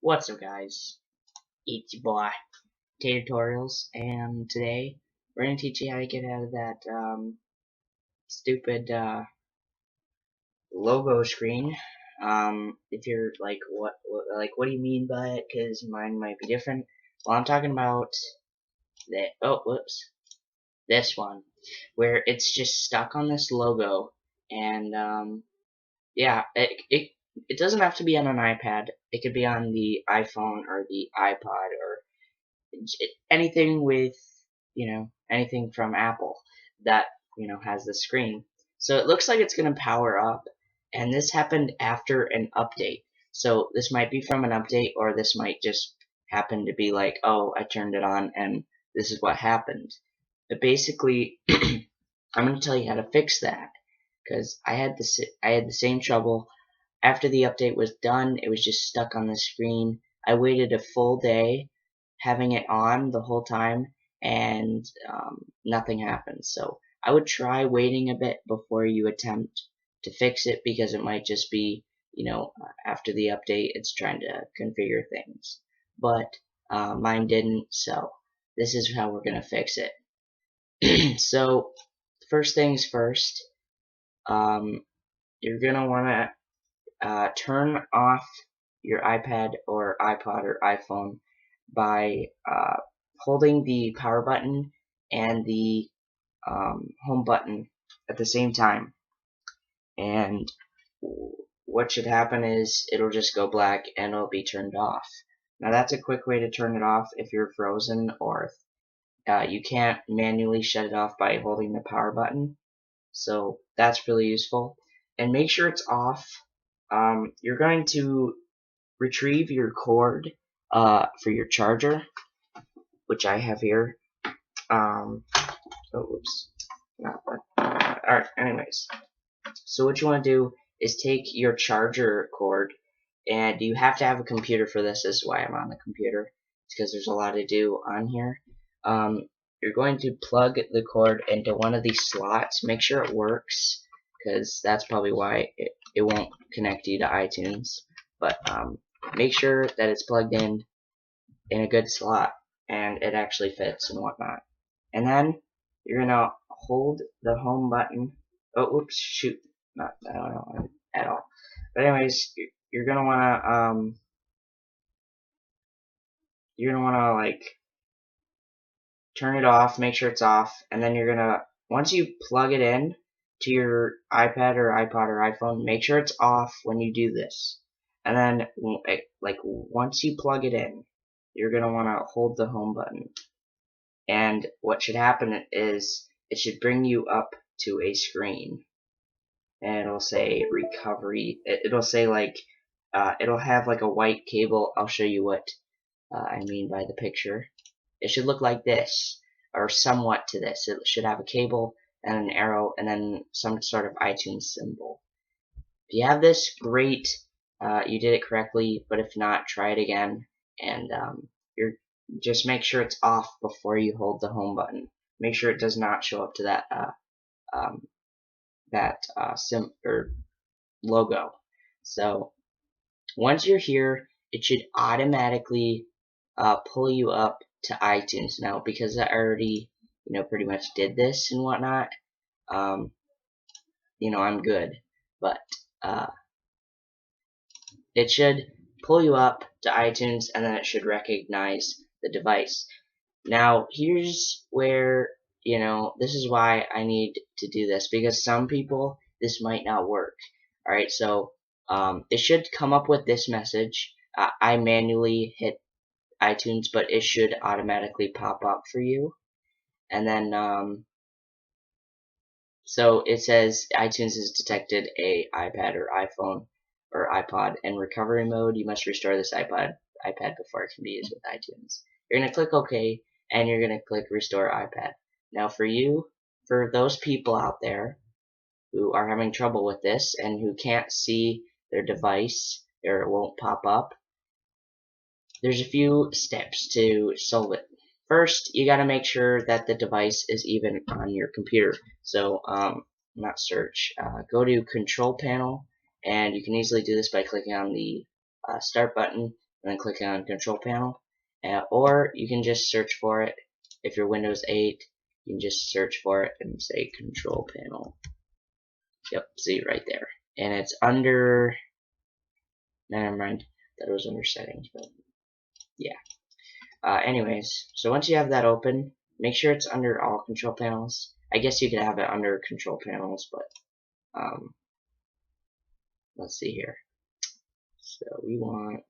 What's up, guys? It's your boy, Tutorials, and today we're gonna teach you how to get out of that stupid logo screen. If you're like, what do you mean by it? Because mine might be different. Well, I'm talking about that. Oh, whoops, this one, where it's just stuck on this logo, and yeah, it doesn't have to be on an iPad. It could be on the iPhone or the iPod or anything with anything from Apple that has the screen. So it looks like it's going to power up, and this happened after an update. So this might be from an update, or this might just happen to be like, oh, I turned it on and this is what happened. But basically, I'm going to tell you how to fix that, because I had the same trouble. After the update was done, it was just stuck on the screen. I waited a full day having it on the whole time, and nothing happened. So I would try waiting a bit before you attempt to fix it, because it might just be, after the update, it's trying to configure things. But mine didn't, so this is how we're going to fix it. So first things first, you're going to want to turn off your iPad or iPod or iPhone by holding the power button and the home button at the same time. And what should happen is it'll just go black and it'll be turned off. Now that's a quick way to turn it off if you're frozen, or if you can't manually shut it off by holding the power button. So that's really useful. And make sure it's off. You're going to retrieve your cord for your charger, which I have here. Oh, oops, not that. Alright, anyways. So what you want to do is take your charger cord, and you have to have a computer for this. This is why I'm on the computer. It's because there's a lot to do on here. You're going to plug the cord into one of these slots. Make sure it works, because that's probably why it won't connect you to iTunes. But make sure that it's plugged in a good slot and it actually fits and whatnot. And then you're gonna hold the home button. Oh, oops, shoot, not I don't know at all. But anyways, you're gonna wanna like turn it off, make sure it's off, and then you're gonna, once you plug it in to your iPad or iPod or iPhone, make sure it's off when you do this. And then like once you plug it in, you're gonna wanna hold the home button. And what should happen is it should bring you up to a screen, and it'll say recovery. It'll say like it'll have like a white cable. I'll show you what I mean by the picture. It should look like this, or somewhat to this. It should have a cable and an arrow and then some sort of iTunes symbol. If you have this, great, you did it correctly, but if not, try it again, and you're just make sure it's off before you hold the home button. Make sure it does not show up to that logo. So once you're here, it should automatically pull you up to iTunes. Now, because I already pretty much did this and whatnot, I'm good. But it should pull you up to iTunes, and then it should recognize the device. Now, here's where, this is why I need to do this, because some people, this might not work. Alright, so it should come up with this message. I manually hit iTunes, but it should automatically pop up for you. And then, so it says iTunes has detected a iPad or iPhone or iPod in recovery mode. You must restore this iPad before it can be used with iTunes. You're going to click OK, and you're going to click Restore iPad. Now for those people out there who are having trouble with this and who can't see their device or it won't pop up, there's a few steps to solve it. First, you got to make sure that the device is even on your computer. So, not search. Go to Control Panel, and you can easily do this by clicking on the Start button. and then click on Control Panel. Or you can just search for it. If you're Windows 8, you can just search for it and say Control Panel. Yep, see right there. And it's under, never mind, that was under Settings, but yeah. Anyways, so once you have that open, make sure it's under all control panels. I guess you could have it under control panels, but let's see here. So we want,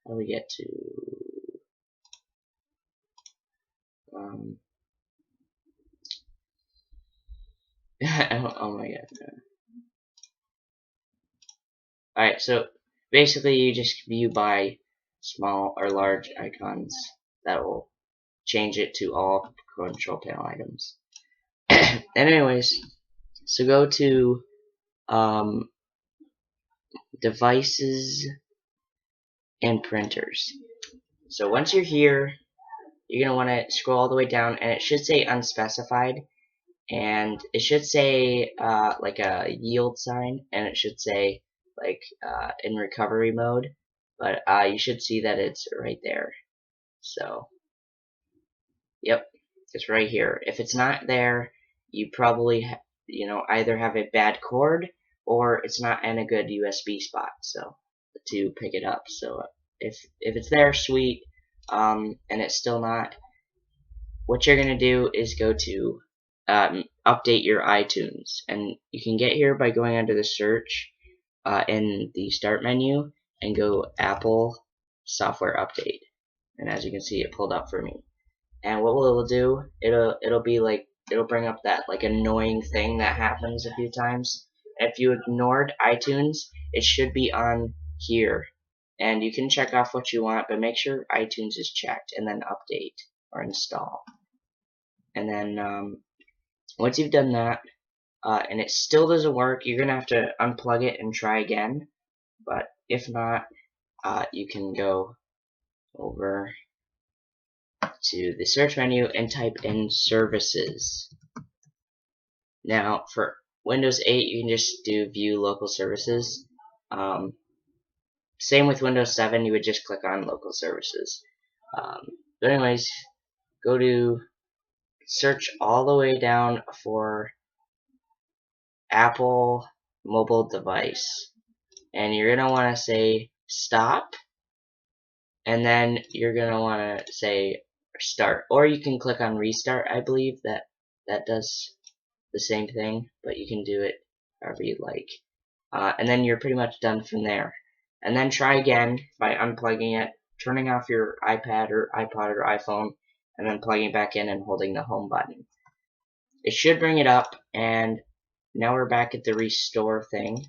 how do we get to, oh my god. Alright, so basically you just view by small or large icons. That will change it to all control panel items. Anyways, so go to devices and printers. So once you're here, you're going to want to scroll all the way down, and it should say unspecified, and it should say like a yield sign, and it should say like in recovery mode, but you should see that it's right there. So yep, it's right here. If it's not there, you probably either have a bad cord or it's not in a good USB spot, so to pick it up. So if it's there, sweet. And it's still not, what you're gonna do is go to update your iTunes, and you can get here by going under the search in the start menu and go Apple software update, and as you can see, it pulled up for me. And what it'll do, it'll bring up that like annoying thing that happens a few times. If you ignored iTunes, it should be on here, and you can check off what you want, but make sure iTunes is checked, and then update or install. And then once you've done that, and it still doesn't work, you're gonna have to unplug it and try again. But if not, you can go over to the search menu and type in services. Now for Windows 8, you can just do view local services. Same with Windows 7, you would just click on local services. But anyways, go to search all the way down for Apple mobile device, and you're gonna want to say stop, and then you're gonna want to say start, or you can click on restart. I believe that does the same thing, but you can do it however you like. And then you're pretty much done from there. And then try again by unplugging it, turning off your iPad or iPod or iPhone, and then plugging it back in and holding the home button. It should bring it up, and now we're back at the restore thing.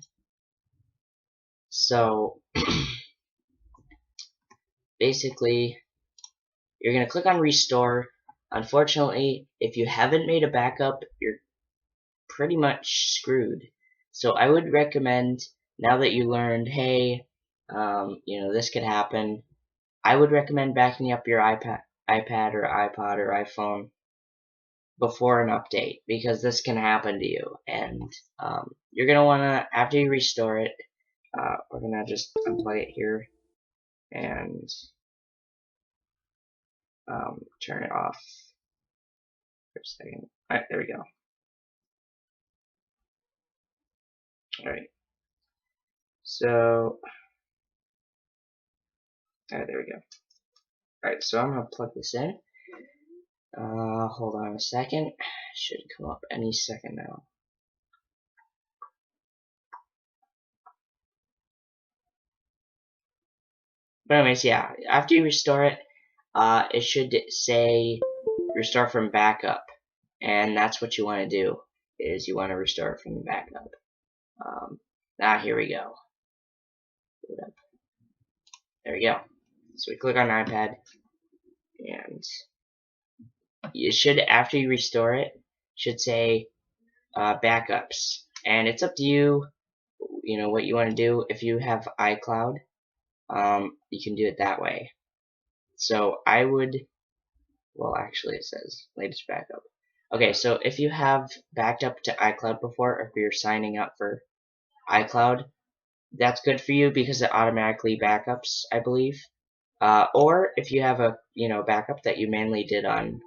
So basically, you're going to click on restore. Unfortunately, if you haven't made a backup, you're pretty much screwed. So I would recommend, now that you learned, hey, this could happen, I would recommend backing up your iPad or iPod or iPhone before an update, because this can happen to you. And you're going to want to, after you restore it, we're going to just unplug it here and turn it off for a second. Alright, there we go. Alright. So, alright, there we go. Alright, so I'm going to plug this in. Hold on a second. Should come up any second now. But anyways, yeah, after you restore it, it should say restore from backup, and that's what you want to do, is you want to restore it from backup. Now here we go. There we go. So we click on iPad, and you should, after you restore it, should say backups, and it's up to you, what you want to do. If you have iCloud, you can do it that way. So I would, well, actually it says latest backup. Okay, so if you have backed up to iCloud before, if you're signing up for iCloud, that's good for you because it automatically backups, I believe. Or if you have a backup that you manually did on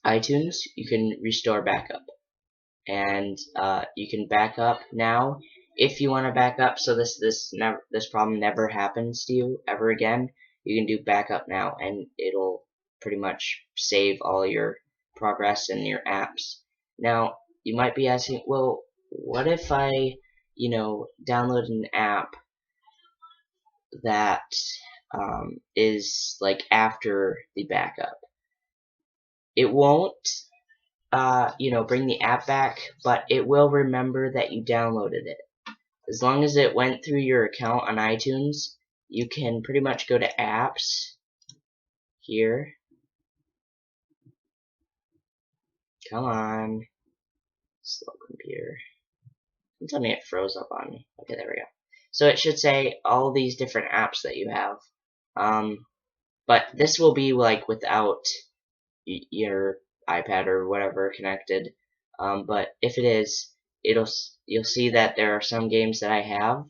iTunes, you can restore backup, and you can back up now if you want to back up. So this problem never happens to you ever again. You can do backup now, and it'll pretty much save all your progress and your apps. Now you might be asking, well, what if I download an app that is like after the backup? It won't bring the app back, but it will remember that you downloaded it. As long as it went through your account on iTunes, you can pretty much go to apps here. Come on, slow computer. Don't tell me it froze up on me. Okay, there we go. So it should say all these different apps that you have. But this will be like without your iPad or whatever connected. But if it is, you'll see that there are some games that I have,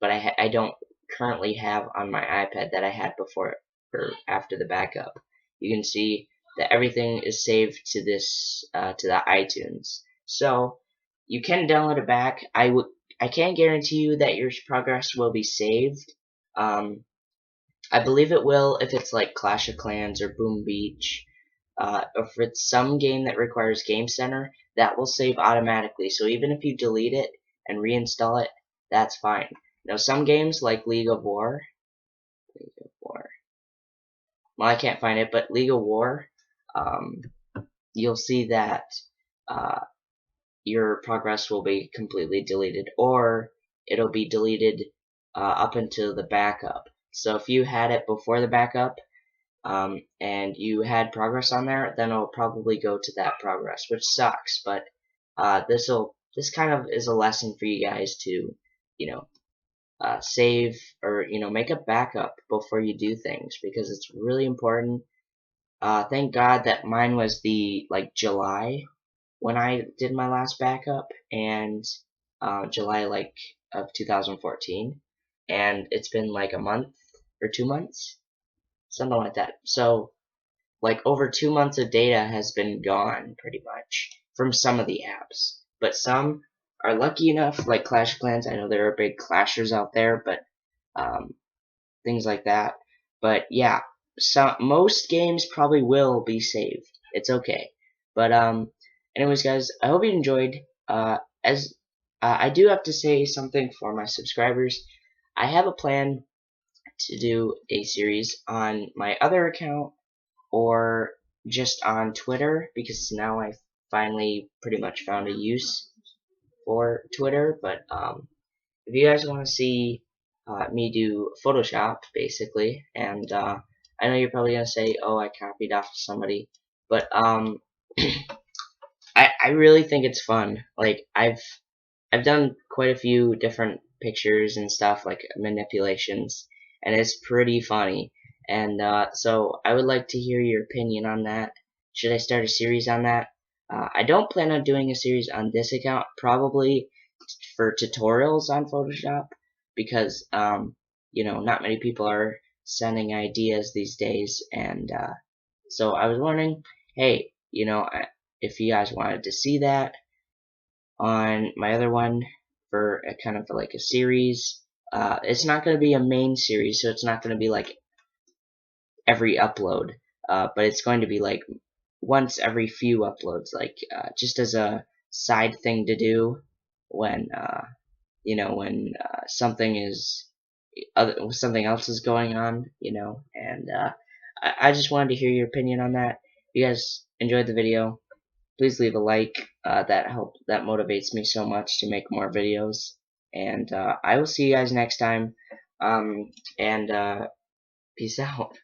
but I don't currently have on my iPad that I had before or after the backup. You can see that everything is saved to this to the iTunes. So you can download it back. I can't guarantee you that your progress will be saved. I believe it will if it's like Clash of Clans or Boom Beach. If it's some game that requires Game Center, that will save automatically. So even if you delete it and reinstall it, that's fine. Now some games like League of War, well, I can't find it, but League of War, you'll see that uh, your progress will be completely deleted, or it'll be deleted up until the backup. So if you had it before the backup, and you had progress on there, then it'll probably go to that progress, which sucks. But this kind of is a lesson for you guys to, save or make a backup before you do things, because it's really important. Thank God that mine was the July when I did my last backup, and July of 2014, and it's been like a month or 2 months, something like that. So like over 2 months of data has been gone pretty much from some of the apps, but some are lucky enough, like Clash of Clans. I know there are big clashers out there, but things like that. But yeah, most games probably will be saved. It's okay. But anyways, guys, I hope you enjoyed. As I do have to say something for my subscribers. I have a plan to do a series on my other account or just on Twitter, because now I finally pretty much found a use for Twitter. But if you guys want to see me do Photoshop, basically, and I know you're probably gonna say, "Oh, I copied off somebody," but I really think it's fun. Like I've done quite a few different pictures and stuff, like manipulations, and it's pretty funny. And so I would like to hear your opinion on that. Should I start a series on that? I don't plan on doing a series on this account, probably for tutorials on Photoshop, because not many people are sending ideas these days, and so I was wondering, hey, if you guys wanted to see that on my other one for a kind of like a series. It's not going to be a main series, so it's not going to be like every upload, but it's going to be like once every few uploads, like just as a side thing to do when when something else is going on, and I just wanted to hear your opinion on that. If you guys enjoyed the video, please leave a like. That motivates me so much to make more videos. And I will see you guys next time. And peace out.